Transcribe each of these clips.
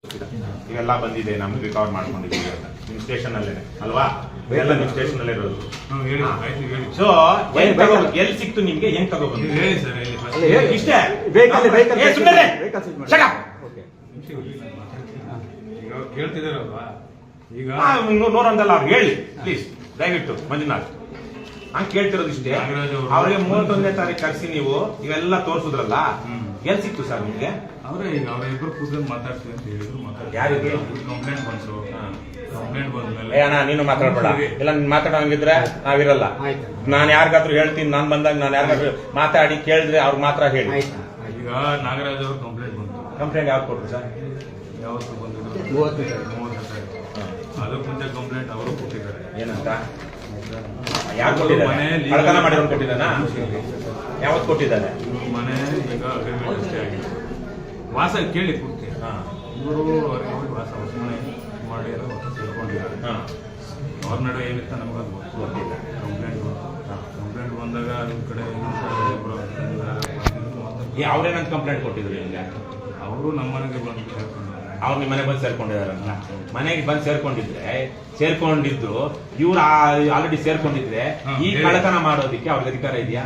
ಇವೆಲ್ಲ ಬಂದಿದೆ ನಮ್ಗೆ ರಿಕವರ್ ಮಾಡ್ಕೊಂಡಿದ್ದೀವಿ ಅಂತ ನಿಮ್ಮ ಸ್ಟೇಷನ್ ಅಲ್ಲೇ ಅಲ್ವಾ? ಇದೆಲ್ಲ ನಿಮ್ಮ ಸ್ಟೇಷನ್ ಅಲ್ಲೇ ಇರೋದು. ಸೊ ಎಲ್ಲಿ ಸಿಕ್ತು ನಿಮ್ಗೆ? ಹೆಂಗ್ ತಗೊಬಂದು ಇಷ್ಟೇ ಕೇಳ್ತಿದಾರಲ್ವಾ ಈಗ ನೋಡಂದಲ್ಲ ಅವ್ರು ಹೇಳಿ ಪ್ಲೀಸ್ ದಯವಿಟ್ಟು ಮಂಜುನಾಥ್. ಹಂಗೆ ಕೇಳ್ತಿರೋದು ಇಷ್ಟೇ. ಅವ್ರಿಗೆ 31ನೇ ತಾರೀಕು ಕರ್ಸಿ ನೀವು ಇವೆಲ್ಲ ತೋರ್ಸುದ್ರಲ್ಲ, ಎಲ್ಲಿ ಸಿಕ್ತು ಸರ್ ನಿಮ್ಗೆ? ಅವರೇ ಈಗ ಅವರಿಬ್ರು ಕೂತ್ಕೊಂಡು ಮಾತಾಡ್ತೀವಿ ಅಂತ ಹೇಳಿದ್ರು. ಯಾರಿಗೆ ಕಂಪ್ಲೇಂಟ್ ಬಂತು. ಕಂಪ್ಲೇಂಟ್ ಬಂದ್ಮೇಲೆ ಅಣ್ಣ ನೀನು ಮಾತಾಡ್ಬೇಡ, ಇಲ್ಲ ನೀನ್ ಮಾತಾಡೋಂಗಿದ್ರೆ ನಾವಿರಲ್ಲ. ನಾನು ಯಾರಿಗಾದ್ರೂ ಹೇಳ್ತೀನಿ, ನಾನು ಬಂದಾಗ ನಾನು ಯಾರಿಗಾದ್ರೂ ಮಾತಾಡಿ ಕೇಳಿದ್ರೆ ಅವ್ರಿಗೆ ಮಾತ್ರ ಹೇಳಿ. ಈಗ ನಾಗರಾಜ್ ಅವ್ರ ಕಂಪ್ಲೇಂಟ್ ಬಂತು. ಕಂಪ್ಲೇಂಟ್ ಯಾವ್ದು ಕೊಟ್ರು ಸರ್? ಯಾವತ್ತು ಬಂದಿದ್ರು? 30 ಅದಕ್ಕೆ ಮುಂಚೆ ಕಂಪ್ಲೇಂಟ್ ಅವರು ಕೊಟ್ಟಿದ್ದಾರೆ. ಏನಂತ? ಯಾರು ಕೊಟ್ಟಿದ್ದಾರೆ? ಕಳ್ತನ ಮಾಡಿರೋನು ಕೊಟ್ಟಿದ್ದಾನ? ಯಾವತ್ತು ಕೊಟ್ಟಿದ್ದಾರೆ? ಮನೆ ಈಗ ಅಗ್ರಿಮೆಂಟ್ ಅಷ್ಟೇ ಆಗಿದೆ. ವಾಸ ಕೇಳಿ ಪೂರ್ತಿ ಇವರು ವಾಸ ಹೊಸ ಮನೆ ಮಾಡಿ ತಿಳ್ಕೊಂಡಿದ್ದಾರೆ. ಅವ್ರ ನಡುವೆ ಏನಿತ್ತ ನಮಗದು ಗೊತ್ತಿಲ್ಲ. ಕಂಪ್ಲೇಂಟ್ ಕಂಪ್ಲೇಂಟ್ ಬಂದಾಗ ನಿಮ್ಮ ಕಡೆ ಅವ್ರೇನಂತ ಕಂಪ್ಲೇಂಟ್ ಕೊಟ್ಟಿದ್ರು ನಿಮ್ಗೆ? ಅವರು ನಮ್ಮ ಮನೆಗೆ ಬಂದು ಅವ್ರು ನಿಮ್ಮ ಮನೆಗೆ ಬಂದು ಸೇರ್ಕೊಂಡಿದಾರಲ್ಲ. ಮನೆಗೆ ಬಂದು ಸೇರ್ಕೊಂಡಿದ್ರು ಇವ್ರು ಆಲ್ರೆಡಿ ಸೇರ್ಕೊಂಡಿದ್ರೆ ಈ ಕಳ್ಳತನ ಮಾಡೋದಿಕ್ಕೆ ಅವ್ರಿಗೆ ಅಧಿಕಾರ ಇದೆಯಾ?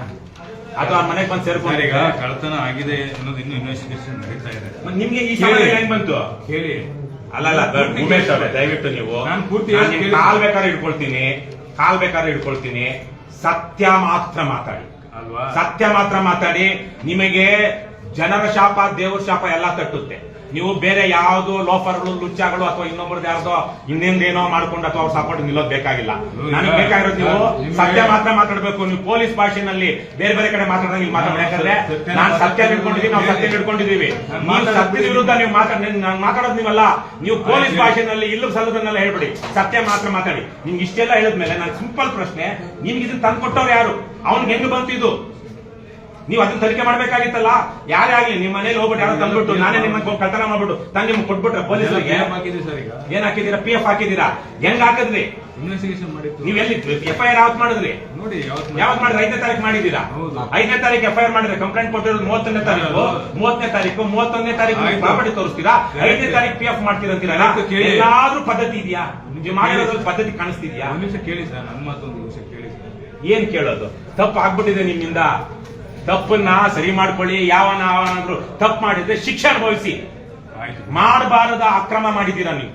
ಅಥವಾ ಅವ್ರ ಮನೆಗೆ ಬಂದು ಸೇರ್ಕೊಂಡ್ರೆ ಈಗ ಕಳ್ಳತನ ಆಗಿದೆ ಅನ್ನೋದು ಇನ್ನೂ ಇನ್ವೆಸ್ಟಿಗೇಷನ್ ನಡೀತಾ ಇದೆ. ನಿಮ್ಗೆ ಈ ಸಮಯ ಹೆಂಗ್ ಬಂತು ಹೇಳಿ? ಅಲ್ಲಲ್ಲ ಉಮೇಶ್ ಅವರೇ ದಯವಿಟ್ಟು ನೀವು ನಾನು ಪೂರ್ತಿ ಕಾಲ್ ಬೇಕಾದ್ರೆ ಇಟ್ಕೊಳ್ತೀನಿ. ಸತ್ಯ ಮಾತ್ರ ಮಾತಾಡಿ ಅಲ್ವಾ? ಸತ್ಯ ಮಾತ್ರ ಮಾತಾಡಿ. ನಿಮಗೆ ಜನರ ಶಾಪ ದೇವರ ಶಾಪ ಎಲ್ಲ ತಟ್ಟುತ್ತೆ. ನೀವು ಬೇರೆ ಯಾವ್ದು ಲೋಫರ್ಗಳು ಲುಚ್ಚಾಗಳು ಅಥವಾ ಇನ್ನೊಬ್ಬರದ್ದು ಯಾವ್ದೋ ಇನ್ನೇನೋ ಮಾಡ್ಕೊಂಡು ಅಥವಾ ಅವ್ರ ಸಪೋರ್ಟ್ ನಿಲ್ಲೋದು ಬೇಕಾಗಿಲ್ಲ. ನನಗೆ ಬೇಕಾಗಿರೋದು ನೀವು ಸತ್ಯ ಮಾತ್ರ ಮಾತಾಡ್ಬೇಕು. ನೀವು ಪೊಲೀಸ್ ಭಾಷೆನಲ್ಲಿ ಬೇರೆ ಬೇರೆ ಕಡೆ ಮಾತಾಡೋದು ಮಾತಾಡ್ಬೇಕಾದ್ರೆ ನಾನು ಸತ್ಯ ಹಿಡ್ಕೊಂಡಿದ್ದೀವಿ, ನಾವು ಸತ್ಯ ಹಿಡ್ಕೊಂಡಿದ್ದೀವಿ. ನೀವು ಸತ್ಯದ ವಿರುದ್ಧ ನೀವು ಮಾತಾಡೋದು ನೀವಲ್ಲ. ನೀವು ಪೊಲೀಸ್ ಭಾಷೆನಲ್ಲಿ ಇಲ್ಲೂ ಸಲ್ಲದನ್ನೆಲ್ಲ ಹೇಳ್ಬಿಡಿ, ಸತ್ಯ ಮಾತ್ರ ಮಾತಾಡಿ. ನಿಮ್ಗೆ ಇಷ್ಟೆಲ್ಲ ಹೇಳಿದ್ಮೇಲೆ ನಾನು ಸಿಂಪಲ್ ಪ್ರಶ್ನೆ, ನಿಮ್ಗೆ ಇದನ್ನ ತಂದ್ಕೊಟ್ಟವ್ರು ಯಾರು? ಅವ್ನಿಗೆ ಹೆಂಗ್ ಬಂತು ಇದು? ನೀವು ಅದನ್ನ ತನಿಖೆ ಮಾಡ್ಬೇಕಾಗಿತ್ತಲ್ಲ. ಯಾರೇ ಆಗ್ಲಿ ನಿಮ್ಮ ಮನೇಲಿ ಹೋಗ್ಬಿಟ್ಟು ಯಾರೋ ತಂದ್ಬಿಟ್ಟು ನಾನೇ ನಿಮ್ಮ ಕಳ್ತನ ಮಾಡ್ಬಿಟ್ಟು ತಂದು ನಿಮ್ಗೆ ಕೊಟ್ಬಿಟ್ರೆ ಪೊಲೀಸರಿಗೆ ಏನ್ ಹಾಕಿದೀರಾ? PF ಹಾಕಿದೀರಾ? ಹೆಂಗ್ ಹಾಕಿದ್ರಿ? ಇನ್ವೆಸ್ಟಿಗೇಷನ್ ಮಾಡಿದ್ರು. ನೀವು ಎಲ್ಲಿ FIR ಯಾವತ್ ಮಾಡಿದ್ರಿ? ನೋಡಿ ಯಾವತ್ ಮಾಡಿದ್ರಿ? 5ನೇ ತಾರೀಕು ಮಾಡಿದೀರಾ? 5ನೇ ತಾರೀಕು FIR ಮಾಡಿದ್ರೆ ಕಂಪ್ಲೇಂಟ್ ಕೊಟ್ಟಿರೋದು 30ನೇ ತಾರೀಕು. 31ನೇ ತಾರೀಕು ಪ್ರಾಪರ್ಟಿ ತೋರಿಸ್ತೀರಾ, 5ನೇ ತಾರೀಕು PF ಮಾಡ್ತೀರಂತೀರಲ್ಲ. ಎಲ್ಲಾದ್ರೂ ಪದ್ಧತಿ ಇದೆಯಾ? ನೀವು ಮಾಡಿರೋದ್ರಲ್ಲಿ ಪದ್ಧತಿ ಕಾಣಿಸ್ತಿದ್ಯಾ? ಒಂದು ನಿಮಿಷ ಕೇಳಿ ಸರ್, ನನ್ನ ಮಾತೊಂದು ನಿಮಿಷ ಕೇಳಿ ಸರ್. ಏನ್ ಕೇಳೋದು? ತಪ್ಪು ಆಗ್ಬಿಟ್ಟಿದೆ ನಿಮ್ಮಿಂದ. ತಪ್ಪನ್ನ ಸರಿ ಮಾಡ್ಕೊಳ್ಳಿ. ಯಾವನಾದ್ರೂ ತಪ್ಪು ಮಾಡಿದ್ರೆ ಶಿಕ್ಷೆ ಅನುಭವಿಸಿ. ಮಾಡಬಾರದ ಅಕ್ರಮ ಮಾಡಿದ್ದೀರಾ ನೀವು.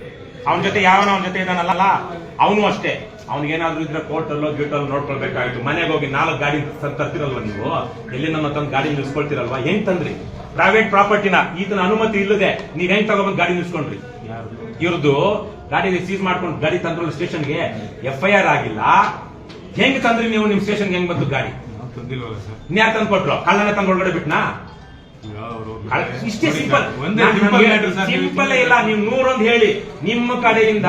ಅವನ ಜೊತೆ ಅವನ ಜೊತೆ ಇದಾನಲ್ಲ ಅವನು ಅಷ್ಟೇ. ಅವ್ನಿಗೇನಾದ್ರೂ ಇದ್ರೆ ಕೋರ್ಟಲ್ಲೋ ಗೀಟಲ್ಲೋ ನೋಡ್ಕೊಳ್ಬೇಕಾಗಿತ್ತು. ಮನೆಗೆ ಹೋಗಿ 4 ಗಾಡಿ ತರ್ತಿರಲ್ವ ನೀವು? ಎಲ್ಲಿ ನನ್ನ ತಂದು ಗಾಡಿ ನಿಲ್ಸ್ಕೊಳ್ತಿರಲ್ವಾ? ಹೆಂಗ್ ತಂದ್ರಿ? ಪ್ರೈವೇಟ್ ಪ್ರಾಪರ್ಟಿನ ಈತನ ಅನುಮತಿ ಇಲ್ಲದೆ ನೀವ್ ಹೆಂಗ್ ತಗೊಂಡ್ಬಂದು ಗಾಡಿ ನಿಲ್ಸ್ಕೊಂಡ್ರಿ? ಇವ್ರದ್ದು ಗಾಡಿ ಸೀಸ್ ಮಾಡ್ಕೊಂಡು ಗಾಡಿ ತಂದ್ರಲ್ಲ ಸ್ಟೇಷನ್ಗೆ, FIR ಆಗಿಲ್ಲ. ಹೆಂಗ್ ತಂದ್ರಿ ನೀವು? ನಿಮ್ ಸ್ಟೇಷನ್ಗೆ ಹೆಂಗ್ ಬಂತು ಗಾಡಿ? ಯಾರು ತಂದು ಕೊಟ್ರು? ಕಳ್ಳನ ತಂದ್ಕೊಳ್ಗಡೆ ಬಿಟ್ನಾ? ಇಷ್ಟೇ ಸಿಂಪಲ್. ಸಿಂಪಲ್ ಇಲ್ಲ. ನೀವು 101 ಹೇಳಿ. ನಿಮ್ಮ ಕಡೆಯಿಂದ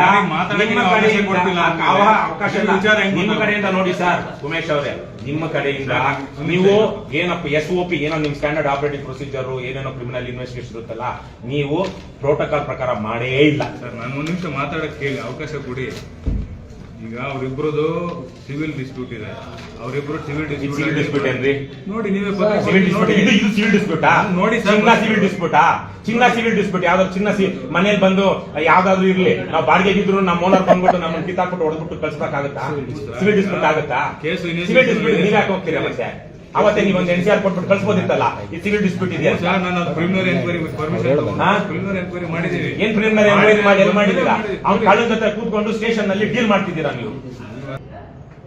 ಅವಕಾಶ ನಿಮ್ಮ ಕಡೆಯಿಂದ ನೋಡಿ ಸರ್ ಉಮೇಶ್ ಅವರೇ, ನಿಮ್ಮ ಕಡೆಯಿಂದ ನೀವು ಏನಪ್ಪ SOP ಏನೋ ನಿಮ್ ಸ್ಟ್ಯಾಂಡರ್ಡ್ ಆಪರೇಟಿಂಗ್ ಪ್ರೊಸೀಜರ್ ಏನೇನೋ ಕ್ರಿಮಿನಲ್ ಇನ್ವೆಸ್ಟಿಗೇಷನ್ ಇರುತ್ತಲ್ಲ, ನೀವು ಪ್ರೋಟೋಕಾಲ್ ಪ್ರಕಾರ ಮಾಡೇ ಇಲ್ಲ ಸರ್. ನಾನು 1 ನಿಮಿಷ ಮಾತಾಡಕ್ ಕೇಳಿ, ಅವಕಾಶ ಕೊಡಿ. ಈಗ ಅವರಿಬ್ರದು ಸಿವಿಲ್ ಡಿಸ್ಪ್ಯೂಟ್ ಇದೆ. ಅವರಿಬ್ರು ಸಿವಿಲ್ ಡಿಸ್ಪ್ಯೂಟ್ ಏನ್ರಿ? ನೋಡಿ ನೀವೇ ಇದು ಸಿವಿಲ್ ಡಿಸ್ಪ್ಯೂಟಾ? ನೋಡಿ ಚಿನ್ನ ಸಿವಿಲ್ ಡಿಸ್ಪ್ಯೂಟಾ? ಚಿನ್ನ ಸಿವಿಲ್ ಡಿಸ್ಪ್ಯೂಟ್ ಯಾವ್ದಾದ್ರು ಚಿನ್ನ ಮನೇಲಿ ಬಂದು ಯಾವ್ದಾದ್ರು ಇರ್ಲಿ, ನಾವು ಬಾಡಿಗೆಗಿದ್ರು ನಮ್ಮ ಓನರ್ ಬಂದ್ಬಿಟ್ಟು ನಮ್ಮನ್ನು ಕಿತ್ತಾಕ್ಬಿಟ್ಟು ಹೊಡೆದ್ಬಿಟ್ಟು ಕಳ್ಸಕ್ಕಾಗತ್ತಾ? ಸಿವಿಲ್ ಡಿಸ್ಪ್ಯೂಟ್ ಆಗುತ್ತಾ? ಸಿವಿಲ್ ಡಿಸ್ಪ್ಯೂಟ್ ನೀವ್ ಯಾಕೆ ಹೋಗ್ತೀರಾ? ಮತ್ತೆ ಅವತ್ತೇ ನೀವು ಒಂದು NCR ಕೊಟ್ಬಿಟ್ಟು ಕಳ್ಸ್ಬೋದಿತ್ತಲ್ಲ. ಈ ಸಿವಿಲ್ ಡಿಸ್ಪ್ಯೂಟ್ ಇದೆಯಾ? ಪ್ರಿಲಿಮಿನರಿ ಎನ್ಕ್ವೈರಿ ಮಾಡಿದೀವಿ. ಏನ್ ಪ್ರಿಲಿಮಿನರಿ ಎನ್ಕ್ವೈರಿ ಮಾಡಿ ಎಲ್ಲಿ ಮಾಡಿದೀರಾ? ಅವ್ನು ಕಳ್ಳನ ಜೊತೆ ಕೂತ್ಕೊಂಡು ಸ್ಟೇಷನ್ ನಲ್ಲಿ ಡೀಲ್ ಮಾಡ್ತಿದ್ದೀರಾ ನೀವು.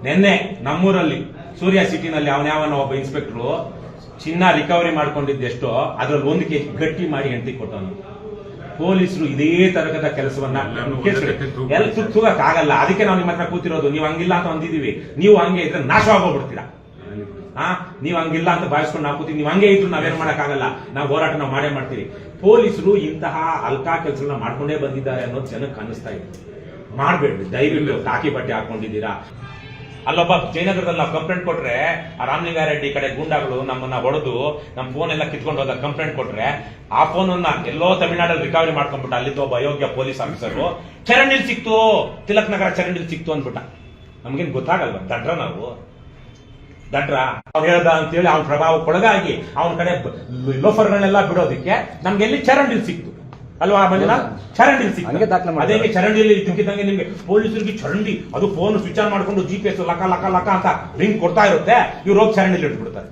ನಿನ್ನೆ ನಮ್ಮೂರಲ್ಲಿ ಸೂರ್ಯ ಸಿಟಿನಲ್ಲಿ ಅವನ್ಯಾವನ ಒಬ್ಬ ಇನ್ಸ್ಪೆಕ್ಟರ್ ಚಿನ್ನ ರಿಕವರಿ ಮಾಡ್ಕೊಂಡಿದ್ದೆಷ್ಟೋ ಅದ್ರಲ್ಲಿ 1 kg ಗಟ್ಟಿ ಮಾಡಿ ಹೆಂಡತಿ ಕೊಟ್ಟವನು. ಪೊಲೀಸರು ಇದೇ ತರಗದ ಕೆಲಸವನ್ನ ಎಲ್ಲ ತುತ್ತೂಗಕ್ಕಾಗಲ್ಲ. ಅದಕ್ಕೆ ನಾವು ನಿಮ್ಮ ಹತ್ರ ಕೂತಿರೋದು. ನೀವು ಹಂಗಿಲ್ಲ ಅಂತ ಅಂದಿದೀವಿ. ನೀವು ಹಂಗೆ ಇದ್ರೆ ನಾಶವಾಗೋಗ್ಬಿಡ್ತೀರಾ. ನೀವ್ ಹಂಗಿಲ್ಲ ಅಂತ ಭಾವಿಸ್ಕೊಂಡು ನಾವು ಕೂತೀವಿ. ನೀವು ಹಂಗೆ ಇದ್ರು ನಾವೇನ್ ಮಾಡಕ್ಕಾಗಲ್ಲ. ನಾವು ಹೋರಾಟ ನಾವು ಮಾಡೇ ಮಾಡ್ತೀವಿ. ಪೊಲೀಸರು ಇಂತಹ ಅಲ್ಕಾ ಕೆಲಸಗಳನ್ನ ಮಾಡ್ಕೊಂಡೇ ಬಂದಿದ್ದಾರೆ ಅನ್ನೋದು ಜನಕ್ಕೆ ಅನ್ನಿಸ್ತಾ ಇದೆ. ಮಾಡ್ಬೇಡ್ರಿ ದಯವಿಟ್ಟು. ಕಾಕಿ ಬಟ್ಟೆ ಹಾಕೊಂಡಿದ್ದೀರಾ. ಅಲ್ಲೊಬ್ಬ ಜಯನಗರದಲ್ಲಿ ನಾವು ಕಂಪ್ಲೇಂಟ್ ಕೊಟ್ರೆ ಆ ರಾಮಲಿಂಗಾರೆಡ್ಡಿ ಕಡೆ ಗೂಂಡಾಗಳು ನಮ್ಮನ್ನ ಹೊಡೆದು ನಮ್ಮ ಫೋನ್ ಎಲ್ಲ ಕಿತ್ಕೊಂಡು ಹೋದ ಕಂಪ್ಲೇಂಟ್ ಕೊಟ್ರೆ ಆ ಫೋನ್ ಅನ್ನ ಎಲ್ಲೋ ತಮಿಳ್ನಾಡಲ್ಲಿ ರಿಕವರಿ ಮಾಡ್ಕೊಂಡ್ಬಿಟ್ಟ. ಅಲ್ಲಿದ್ದ ಒಬ್ಬ ಅಯೋಗ್ಯ ಪೊಲೀಸ್ ಆಫೀಸರ್ ಚರಂಡಿಲ್ ಸಿಕ್ತು, ತಿಲಕ್ ನಗರ ಚರಂಡಿಲ್ ಸಿಕ್ತು ಅಂದ್ಬಿಟ್ಟ. ನಮ್ಗೇನ್ ಗೊತ್ತಾಗಲ್ವ? ದಡ್ರ ನಾವು ದಡ್ರ ಅವ್ರು ಹೇಳ್ದ ಅಂತೇಳಿ ಅವ್ನ ಪ್ರಭಾವಕ್ಕೊಳಗಾಗಿ ಅವನ ಕಡೆ ಲೋಫರ್ಗಳನ್ನೆಲ್ಲ ಬಿಡೋದಕ್ಕೆ ನಮ್ಗೆ ಎಲ್ಲಿ ಚರಂಡಿಲ್ ಸಿಕ್ತು. ಅಲ್ವಾ ಮಂಜುನಾಥ್? ಚರಂಡಿ ಹಂಗೆ ದಾಖಲೆ ಮಾಡಿ. ಅದೇ ಚರಂಡಿಯಲ್ಲಿ ಇದ್ದಕ್ಕಿದ್ದಂಗೆ ನಿಮ್ಗೆ ಪೊಲೀಸರಿಗೆ ಚರಂಡಿ ಅದು ಫೋನ್ ಸ್ವಿಚ್ ಆನ್ ಮಾಡ್ಕೊಂಡು GPS ಲಕ ಲಕ ಲಕ ಅಂತ ರಿಂಗ್ ಕೊಡ್ತಾ ಇರುತ್ತೆ, ಇವ್ರು ಹೋಗಿ ಚರಂಡಿಲಿ ಇಟ್ಬಿಡ್ತಾರೆ.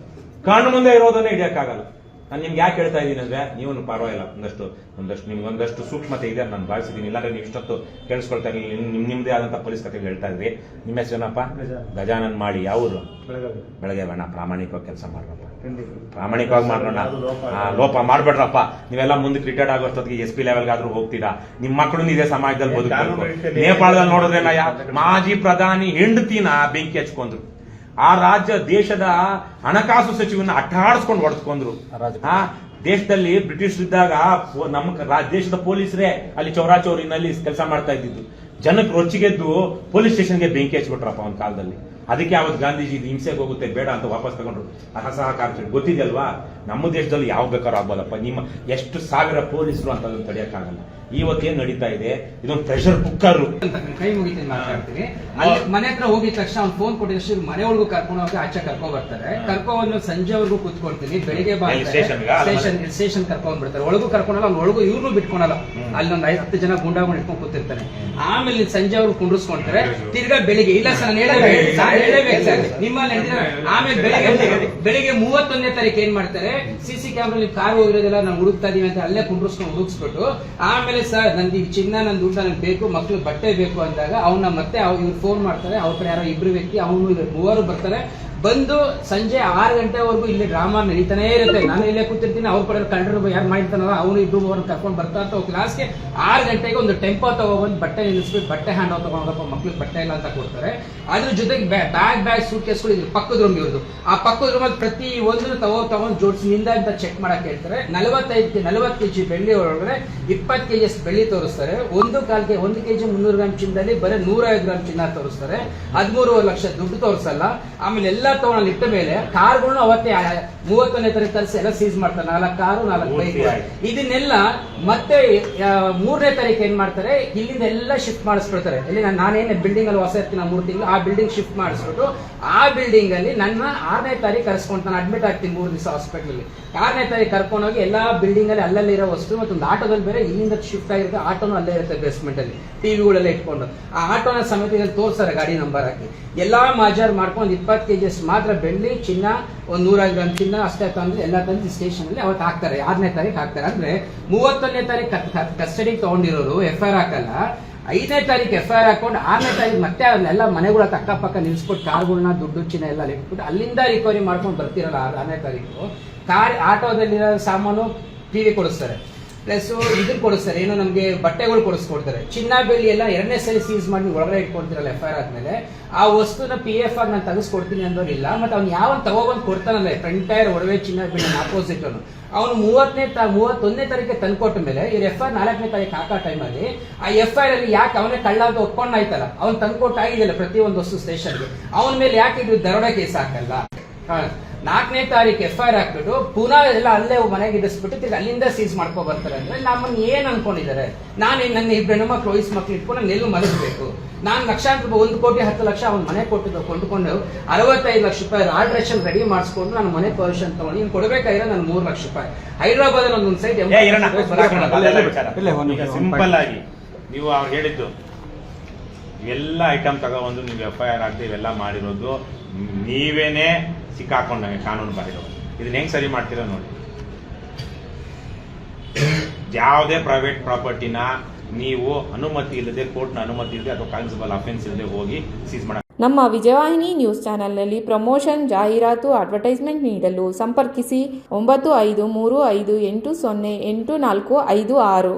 ಕಣ್ಣು ಮುಂದೆ ಇರೋದನ್ನೇ ಹಿಡಿಯಕ್ಕಾಗಲ್ಲ. ನಾನು ನಿಮ್ಗೆ ಯಾಕೆ ಹೇಳ್ತಾ ಇದ್ದೀನಿ ಅಂದ್ರೆ, ನೀವು ಪರವಾಗಿಲ್ಲ, ಒಂದಷ್ಟು ನಿಮ್ಗೆ ಒಂದಷ್ಟು ಸೂಕ್ಷ್ಮತೆ ಇದೆ ನಾನು ಭಾವಿಸಿದ್ದೀನಿ. ಇಲ್ಲಾಂದ್ರೆ ನೀವು ಇಷ್ಟೊತ್ತು ಕೇಳಿಸ್ಕೊಳ್ತಾ ಇರಲಿಲ್ಲ, ನಿಮ್ದೇ ಆದಂತ ಪೊಲೀಸ್ ಕಥೆಗಳು ಹೇಳ್ತಾ ಇದ್ರಿ. ನಿಮ್ಮ ಹೆಸರೇನಪ್ಪ? ಗಜಾನನ್ ಮಾಡಿ. ಯಾವರು? ಬೆಳಗ್ಗೆ ಬೇಡ, ಪ್ರಾಮಾಣಿಕವಾಗಿ ಕೆಲಸ ಮಾಡ್ರಪ್ಪ, ಪ್ರಾಮಾಣಿಕವಾಗಿ ಮಾಡೋಣ. ಲೋಪ ಮಾಡ್ಬೇಡ್ರಪ್ಪ. ನೀವೆಲ್ಲ ಮುಂದಕ್ಕೆ ರಿಟೈರ್ಡ್ ಆಗೋಷ್ಟೊತ್ತಿಗೆ SP ಲೆವೆಲ್ಗಾದ್ರೂ ಹೋಗ್ತೀರಾ. ನಿಮ್ಮ ಮಕ್ಕಳು ಇದೇ ಸಮಾಜದಲ್ಲಿ ಬದುಕಬೇಕು. ನೇಪಾಳದಲ್ಲಿ ನೋಡಿದ್ರೆ ಮಾಜಿ ಪ್ರಧಾನಿ ಹೆಂಡತಿನ ಬೆಂಕಿ ಹಚ್ಕೊಂಡ್ರು. ಆ ರಾಜ್ಯ ದೇಶದ ಹಣಕಾಸು ಸಚಿವನ ಅಟ್ಟಾಡಿಸ್ಕೊಂಡು ಹೊಡೆಸ್ಕೊಂಡ್ರು. ದೇಶದಲ್ಲಿ ಬ್ರಿಟಿಷ್ ಇದ್ದಾಗ ನಮ್ಮ ದೇಶದ ಪೊಲೀಸರೇ ಅಲ್ಲಿ ಚೌರಾಚೌರಿನಲ್ಲಿ ಕೆಲಸ ಮಾಡ್ತಾ ಇದ್ದಿದ್ದು. ಜನಕ್ಕೆ ರೊಚ್ಚಿಗೆದ್ದು ಪೊಲೀಸ್ ಸ್ಟೇಷನ್ಗೆ ಬೆಂಕಿ ಹಚ್ಬಿಟ್ರಪ್ಪ ಒಂದು ಕಾಲದಲ್ಲಿ. ಅದಕ್ಕೆ ಅವತ್ತು ಗಾಂಧೀಜಿ ಹಿಂಸೆಗೆ ಹೋಗುತ್ತೆ ಬೇಡ ಅಂತ ವಾಪಸ್ ತಗೊಂಡ್ರು. ಅಸಹಕಾರ ಗೊತ್ತಿದೆಯಲ್ವಾ? ನಮ್ಮ ದೇಶದಲ್ಲಿ ಯಾವ ಬೇಕಾದ್ರೂ ಆಗ್ಬೋದಪ್ಪ. ನಿಮ್ಮ ಎಷ್ಟು ಸಾವಿರ ಪೊಲೀಸರು ಅಂತ ಅದನ್ನು ತಡೆಯಕ್ಕಾಗಲ್ಲ. ಇವತ್ತೇನ್ ನಡೀತಾ ಇದೆ, ಇದೊಂದು ಪ್ರೆಷರ್ ಕುಕ್ಕರ್. ಕೈ ಮುಗಿತೀನಿ ಮಾತಾಡ್ತೀನಿ. ಅಲ್ಲಿ ಮನೆ ಹತ್ರ ಹೋಗಿದ ತಕ್ಷಣ ಅವ್ನು ಫೋನ್ ಕೊಟ್ಟಿದ್ದಷ್ಟು ಮನೆ ಒಳಗೂ ಕರ್ಕೊಂಡು ಹೋಗಿ ಆಚೆ ಕರ್ಕೊಂಡ್ ಬರ್ತಾರೆ. ಕರ್ಕೊಂಡ್ ಸಂಜೆವರೆಗೂ ಕೂತ್ಕೊಳ್ತೀನಿ. ಬೆಳಿಗ್ಗೆ ಸ್ಟೇಷನ್ ಕರ್ಕೊಂಡ್ ಬಿಡ್ತಾರೆ. ಒಳಗೂ ಕರ್ಕೊಂಡಲ್ಲ, ಅವ್ನು ಒಳಗೂ ಇವ್ರನ್ನೂ ಬಿಟ್ಕೊಳಲ್ಲ. ಅಲ್ಲಿ ಒಂದು 10 ಜನ ಗುಂಡಾಗಳು ಇಟ್ಕೊಂಡು ಕೂತಿರ್ತಾನೆ. ಆಮೇಲೆ ಸಂಜೆವರೆಗೂ ಕುಂಡ್ರಿಸ್ಕೊಂತಾರೆ. ತಿರ್ಗಾ ಬೆಳಿಗ್ಗೆ ಇಲ್ಲ ಸರ್ ನಾನು ಹೇಳಬೇಕು ಸರ್ ನಿಮ್ಮಲ್ಲಿ. ಆಮೇಲೆ ಬೆಳಿಗ್ಗೆ 31ನೇ ತಾರೀಕು ಏನ್ ಮಾಡ್ತಾರೆ, CC ಕ್ಯಾಮ್ರಾ ಕಾರ್ ಹೋಗಿರೋದೆಲ್ಲ ನಾವು ಹುಡುಕ್ತಾ ಇದೀವಿ ಅಂತ ಅಲ್ಲೇ ಕುಂಡ್ರಿಸ್ಕೊಂಡು ಹುಡುಕ್ಸ್ಬಿಟ್ಟು, ಆಮೇಲೆ ಸರ್ ನಂದು ಈ ಚಿನ್ನ ನನ್ನ ದುಡ್ಡು ನನಗೆ ಬೇಕು, ಮಕ್ಳು ಬಟ್ಟೆ ಬೇಕು ಅಂದಾಗ ಅವನ್ನ ಮತ್ತೆ ಇವ್ರು ಫೋನ್ ಮಾಡ್ತಾರೆ. ಅವ್ರ ಕಡೆ ಯಾರೋ 2 ವ್ಯಕ್ತಿ, ಅವನು 3 ಬರ್ತಾರೆ. ಬಂದು ಸಂಜೆ 6 ಗಂಟೆವರೆಗೂ ಇಲ್ಲಿ ಡ್ರಾಮಾ ನಡೀತಾನೆ ಇರುತ್ತೆ. ನಾನು ಇಲ್ಲೇ ಕೂತಿರ್ತೀನಿ, ಅವ್ರ ಕಡೆ ಕಂಡ್ರು ಯಾರು ಮಾಡಿರ್ತಾನಲ್ಲ ಅವನು 2 ಕರ್ಕೊಂಡು ಬರ್ತಾ ಇರ್ತಾವೆ. ಕ್ಲಾಸ್ಗೆ 6 ಗಂಟೆಗೆ ಒಂದು ಟೆಂಪೋ ತಗೊಬಂದು ಬಟ್ಟೆ ನಿಲ್ಲಿಸ್ಬಿಟ್ಟು ಬಟ್ಟೆ ಹ್ಯಾಂಡ್ ಓವರ್ ತಗೊಂಡಪ್ಪ, ಮಕ್ಳಿಗೆ ಬಟ್ಟೆ ಇಲ್ಲ ಅಂತ ಕೊಡ್ತಾರೆ. ಅದ್ರ ಜೊತೆಗೆ ಬ್ಯಾಗ್ ಸೂಟ್ ಕೇಸ್ಗಳು ಇದ್ರು ಪಕ್ಕದ ರೂಮ್ ಇರೋದು. ಆ ಪಕ್ಕದ ರೂಮಲ್ಲಿ ಪ್ರತಿ ಒಂದು ತಗೊಂಡು ಜೋಡಿಸಿ ನಿಂದ ಅಂತ ಚೆಕ್ ಮಾಡಕ್ ಹೇಳ್ತಾರೆ. 40 kg ಬೆಳ್ಳಿ ಒಳಗಡೆ 20 kg ಬೆಳ್ಳಿ ತೋರಿಸ್ತಾರೆ. 1 kg 300 ಗ್ರಾಮ್ ಚಿನ್ನದಲ್ಲಿ ಬರೀ 150 ಗ್ರಾಮ್ ಚಿನ್ನ ತೋರಿಸ್ತಾರೆ. 13.5 ಲಕ್ಷ ದುಡ್ಡು ತೋರಿಸಲ್ಲ. ಆಮೇಲೆ ಎಲ್ಲ ತಗೊಂಡು ಇಟ್ಟ ಮೇಲೆ ಕಾರ್ಗಳನ್ನ ಅವತ್ತೇ 31ನೇ ತಾರೀಕು ತರಿಸಿ ಎಲ್ಲ ಸೀಸ್ ಮಾಡ್ತಾರೆ. 4 ಕಾರು 4 ಬೈಕ್. ಇದನ್ನೆಲ್ಲ ಮತ್ತೆ 3ನೇ ತಾರೀಕು ಏನ್ ಮಾಡ್ತಾರೆ, ಇಲ್ಲಿಂದ ಎಲ್ಲ ಶಿಫ್ಟ್ ಮಾಡಿಸ್ಬಿಡ್ತಾರೆ. ಇಲ್ಲಿ ನಾನೇನು ಬಿಲ್ಡಿಂಗ್ ಅಲ್ಲಿ ಹೊಸ ಇರ್ತೀನಿ 3 ತಿಂಗಳು, ಆ ಬಿಲ್ಡಿಂಗ್ ಶಿಫ್ಟ್ ಮಾಡಿಸ್ಬಿಟ್ಟು ಆ ಬಿಲ್ಡಿಂಗ್ ಅಲ್ಲಿ ನನ್ನ 6ನೇ ತಾರೀಕು ಕರ್ಸ್ಕೊಂಡು ನಾನು ಅಡ್ಮಿಟ್ ಆಗ್ತೀನಿ 3 ದಿವಸ ಹಾಸ್ಪಿಟಲ್ ಅಲ್ಲಿ. 6ನೇ ತಾರೀಕು ಕರ್ಕೊಂಡೋಗಿ ಎಲ್ಲಾ ಬಿಲ್ಡಿಂಗ್ ಅಲ್ಲಿ ಅಲ್ಲಲ್ಲಿ ಇರೋ ವಸ್ತು ಮತ್ತು ಒಂದು ಆಟೋದಲ್ಲಿ ಬೇರೆ ಇಲ್ಲಿಂದ ಶಿಫ್ಟ್ ಆಗಿರುತ್ತೆ. ಆಟೋನು ಅಲ್ಲೇ ಇರುತ್ತೆ ಬೇಸ್ಮೆಂಟ್ ಅಲ್ಲಿ, ಟಿವಿಗಳೆಲ್ಲ ಇಟ್ಕೊಂಡು ಆ ಆಟೋನ ಸಮಿತಿಯಲ್ಲಿ ತೋರಿಸ್ತಾರೆ ಗಾಡಿ ನಂಬರ್ ಹಾಕಿ. ಎಲ್ಲಾ ಮಾಜಾರ್ ಮಾಡ್ಕೊಂಡು 20 kg ಮಾತ್ರ ಬೆಳ್ಳಿ ಚಿನ್ನ, ಒಂದು 100 ಗ್ರಾಮ್ ಚಿನ್ನ ಅಷ್ಟೇ ತಂದ್ರೆ ಎಲ್ಲ ತಂದು ಸ್ಟೇಷನ್ ಅಲ್ಲಿ ಅವತ್ತು ಹಾಕ್ತಾರೆ. 6ನೇ ತಾರೀಕು ಹಾಕ್ತಾರೆ. ಅಂದ್ರೆ 31ನೇ ತಾರೀಕು ಕಸ್ಟಡಿಗೆ ತಗೊಂಡಿರೋರು FIR ಹಾಕಲ್ಲ. 5ನೇ ತಾರೀಕು FIR ಹಾಕೊಂಡು 6ನೇ ತಾರೀಕು ಮತ್ತೆ ಅಲ್ಲೆಲ್ಲ ಮನೆಗಳ ಅಕ್ಕಪಕ್ಕ ನಿಲ್ಸ್ಬಿಟ್ಟು ಕಾರ್ಗಳನ್ನ ದುಡ್ಡು ಚಿನ್ನ ಎಲ್ಲ ಇಟ್ಬಿಟ್ಟು ಅಲ್ಲಿಂದ ರಿಕವರಿ ಮಾಡ್ಕೊಂಡು ಬರ್ತಿರಲ್ಲ. 6ನೇ ತಾರೀಕು ಕಾರ್ ಆಟೋದಲ್ಲಿರೋ ಸಾಮಾನು ಟಿವಿ ಕೊಡಿಸ್ತಾರೆ, ಪ್ಲಸ್ ಇದನ್ನ ಕೊಡಿಸ್ತಾರೆ, ಏನೋ ನಮ್ಗೆ ಬಟ್ಟೆಗಳು ಕೊಡಿಸ್ಕೊಡ್ತಾರೆ. ಚಿನ್ನ ಬೆಳ್ಳಿ ಎಲ್ಲ 2ನೇ ಸರಿ ಸೀಸ್ ಮಾಡಿ ಒಳಗಡೆ ಇಟ್ಕೊಡ್ತಿರಲ್ಲ FIR ಆದ್ಮೇಲೆ. ಆ ವಸ್ತುನ PF ಆಗಿ ನಾನು ತೆಗೆಸ್ಕೊಡ್ತೀನಿ ಅಂದೋರಿಲ್ಲ. ಮತ್ತೆ ಅವ್ನು ಯಾವನ್ ತಗೊಬಂದು ಕೊಡ್ತಾನಲ್ಲ ಫ್ರಂಟ್ ಟೈರ್ ಒಡವೆ ಚಿನ್ನ ಬೆಳ್ಳಿ ಆಪೋಸಿಟ್ ಅವನು 31ನೇ ತಾರೀಕಿಗೆ ತಂದ್ಕೊಟ್ಟ ಮೇಲೆ ಇವ್ರು FIR 4ನೇ ತಾರೀಕು ಹಾಕೋ ಟೈಮಲ್ಲಿ ಆ FIR ಅಲ್ಲಿ ಯಾಕೆ ಅವನೇ ಕಳ್ಳ ಅಂತ ಒಪ್ಕೊಂಡಾಯ್ತಲ್ಲ, ಅವ್ನು ತಂದ್ಕೊಟ್ಟಾಗಿದೆಯಲ್ಲ ಪ್ರತಿಯೊಂದು ವಸ್ತು ಸ್ಟೇಷನ್ಗೆ, ಅವನ ಮೇಲೆ ಯಾಕೆ ಇದು ದರೋಡೆ ಕೇಸ್ ಹಾಕಲ್ಲ? 4ನೇ ತಾರೀಕು FIR ಹಾಕ್ಬಿಟ್ಟು ಪುನಃ ಎಲ್ಲ ಅಲ್ಲೇ ಮನೆಗೆ ಇಡಿಸ್ಬಿಟ್ಟು ತಿರ್ಗಿ ಅಲ್ಲಿಂದ ಸೀಸ್ ಮಾಡ್ಕೊ ಬರ್ತಾರೆ. ಅಂದ್ರೆ ನಮ್ಮನ್ನ ಏನ್ ಅನ್ಕೊಂಡಿದ್ದಾರೆ? ನಾನು ನನ್ನ 2 ಹೆಣ್ಣುಮಕ್ಳು 5 ಮಕ್ಳು ಇಟ್ಕೊಂಡು ನಾನು ಎಲ್ಲೂ ಮಲಗಬೇಕು. ನಾನು ಲಕ್ಷಾಂತರ ರೂಪಾಯಿ 1 ಕೋಟಿ 10 ಲಕ್ಷ ಅವ್ನ ಮನೆ ಕೊಟ್ಟಿದ್ದು ಕೊಂಡ್ಕೊಂಡು 65 ಲಕ್ಷ ರೂಪಾಯಿ ಆಲ್ಟ್ರೇಷನ್ ರೆಡಿ ಮಾಡಿಸ್ಕೊಂಡು ನಾನು ಮನೆ ಪರ್ಮಿಷನ್ ತಗೊಂಡು ನೀನು ಕೊಡಬೇಕಾಗಿರೋ ನಾನು 3 ಲಕ್ಷ ರೂಪಾಯಿ. ಹೈದರಾಬಾದ್ ಅಲ್ಲಿ ಒಂದೊಂದು ಸೈಟ್ ಸಿಂಪಲ್ ಆಗಿ ನೀವು ಅವ್ರು ಹೇಳಿದ್ದು ಇವೆಲ್ಲ ಐಟಮ್ ತಗೊಬಂದು ನೀವು FIR ಆಗ್ತದೆ ಇವೆಲ್ಲ ಮಾಡಿರೋದು ನೀವೇನೆ ಸಿಕ್ಕಾಕೊಂಡಂಗೆ ಕಾನೂನು ಬಾಹಿರವಾಗಿ. ಇದನ್ನ ಹೆಂಗ್ ಸರಿ ಮಾಡ್ತೀರಾ ನೋಡಿ. ಯಾವುದೇ ಪ್ರೈವೇಟ್ ಪ್ರಾಪರ್ಟಿನ ನೀವು ಅನುಮತಿ ಇಲ್ಲದೆ, ಕೋರ್ಟ್ನ ಅನುಮತಿ ಇಲ್ಲದೆ ಅಥವಾ ಕಾನ್ಸಿಬಲ್ ಅಫೆನ್ಸ್ ಇಲ್ಲದೆ ಹೋಗಿ ಸೀಸ್ ಮಾಡ. ನಮ್ಮ ವಿಜಯವಾಹಿನಿ ನ್ಯೂಸ್ ಚಾನೆಲ್ನಲ್ಲಿ ಪ್ರಮೋಷನ್, ಜಾಹೀರಾತು, ಅಡ್ವರ್ಟೈಸ್ಮೆಂಟ್ ನೀಡಲು ಸಂಪರ್ಕಿಸಿ 9535808456.